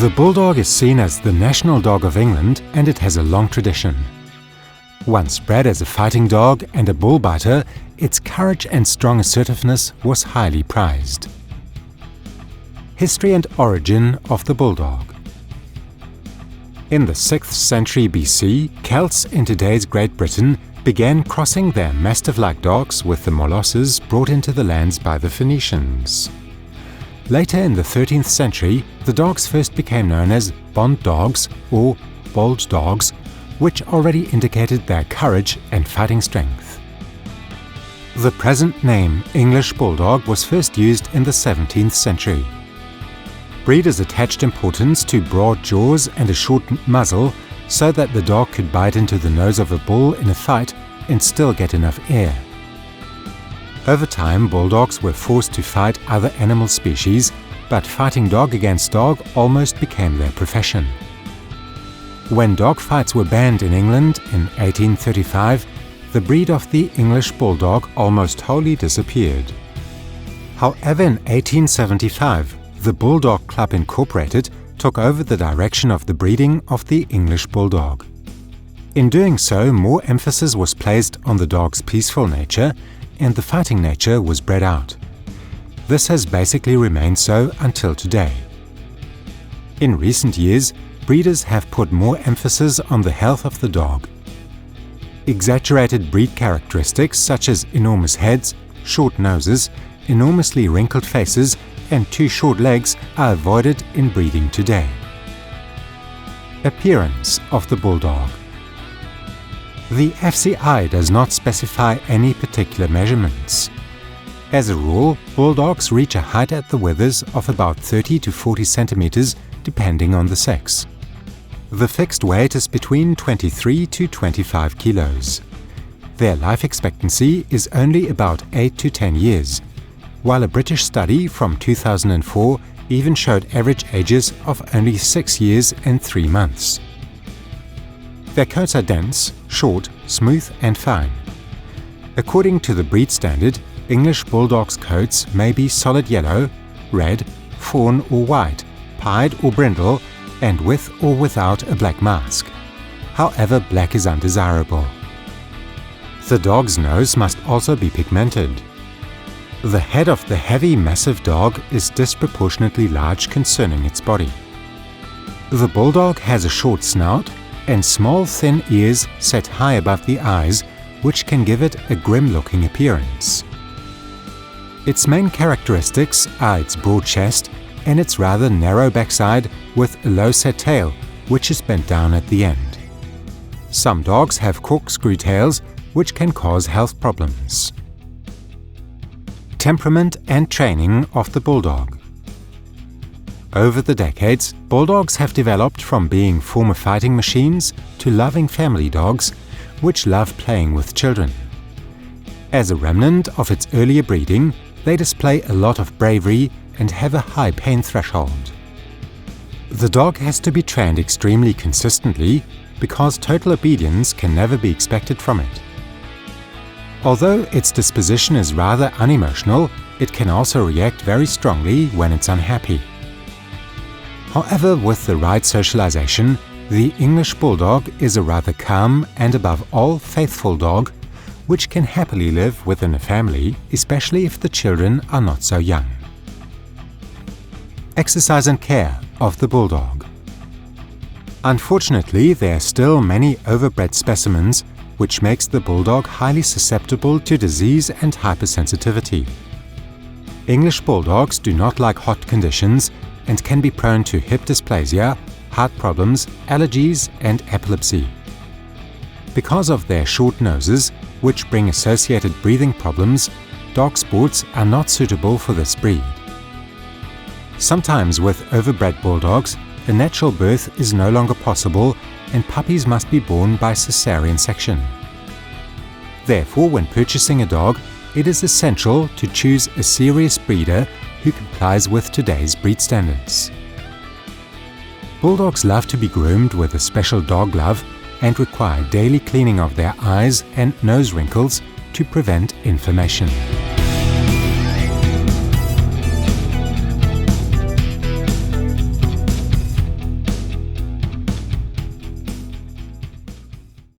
The Bulldog is seen as the national dog of England and it has a long tradition. Once bred as a fighting dog and a bullbiter, its courage and strong assertiveness was highly prized. History and origin of the Bulldog. In the 6th century BC, Celts in today's Great Britain began crossing their Mastiff-like dogs with the Molosses brought into the lands by the Phoenicians. Later in the 13th century, the dogs first became known as Bond dogs or bold dogs, which already indicated their courage and fighting strength. The present name English Bulldog was first used in the 17th century. Breeders attached importance to broad jaws and a shortened muzzle so that the dog could bite into the nose of a bull in a fight and still get enough air. Over time, bulldogs were forced to fight other animal species, but fighting dog against dog almost became their profession. When dog fights were banned in England in 1835, the breed of the English Bulldog almost wholly disappeared. However, in 1875, the Bulldog Club Incorporated took over the direction of the breeding of the English Bulldog. In doing so, more emphasis was placed on the dog's peaceful nature, and the fighting nature was bred out. This has basically remained so until today. In recent years, breeders have put more emphasis on the health of the dog. Exaggerated breed characteristics such as enormous heads, short noses, enormously wrinkled faces, and too short legs are avoided in breeding today. Appearance of the Bulldog. The FCI does not specify any particular measurements. As a rule, bulldogs reach a height at the withers of about 30 to 40 centimeters depending on the sex. The fixed weight is between 23 to 25 kilos. Their life expectancy is only about 8 to 10 years, while a British study from 2004 even showed average ages of only 6 years and 3 months. Their coats are dense, short, smooth and fine. According to the breed standard, English Bulldogs' coats may be solid yellow, red, fawn or white, pied or brindle, and with or without a black mask. However, black is undesirable. The dog's nose must also be pigmented. The head of the heavy, massive dog is disproportionately large concerning its body. The Bulldog has a short snout and small, thin ears set high above the eyes, which can give it a grim-looking appearance. Its main characteristics are its broad chest and its rather narrow backside with a low-set tail, which is bent down at the end. Some dogs have corkscrew tails, which can cause health problems. Temperament and training of the Bulldog. Over the decades, Bulldogs have developed from being former fighting machines to loving family dogs, which love playing with children. As a remnant of its earlier breeding, they display a lot of bravery and have a high pain threshold. The dog has to be trained extremely consistently because total obedience can never be expected from it. Although its disposition is rather unemotional, it can also react very strongly when it's unhappy. However, with the right socialization, the English Bulldog is a rather calm and above all faithful dog, which can happily live within a family, especially if the children are not so young. Exercise and care of the Bulldog. Unfortunately, there are still many overbred specimens, which makes the Bulldog highly susceptible to disease and hypersensitivity. English Bulldogs do not like hot conditions and can be prone to hip dysplasia, heart problems, allergies and epilepsy. Because of their short noses, which bring associated breathing problems, dog sports are not suitable for this breed. Sometimes with overbred Bulldogs, a natural birth is no longer possible and puppies must be born by cesarean section. Therefore, when purchasing a dog, it is essential to choose a serious breeder who complies with today's breed standards. Bulldogs love to be groomed with a special dog glove and require daily cleaning of their eyes and nose wrinkles to prevent inflammation.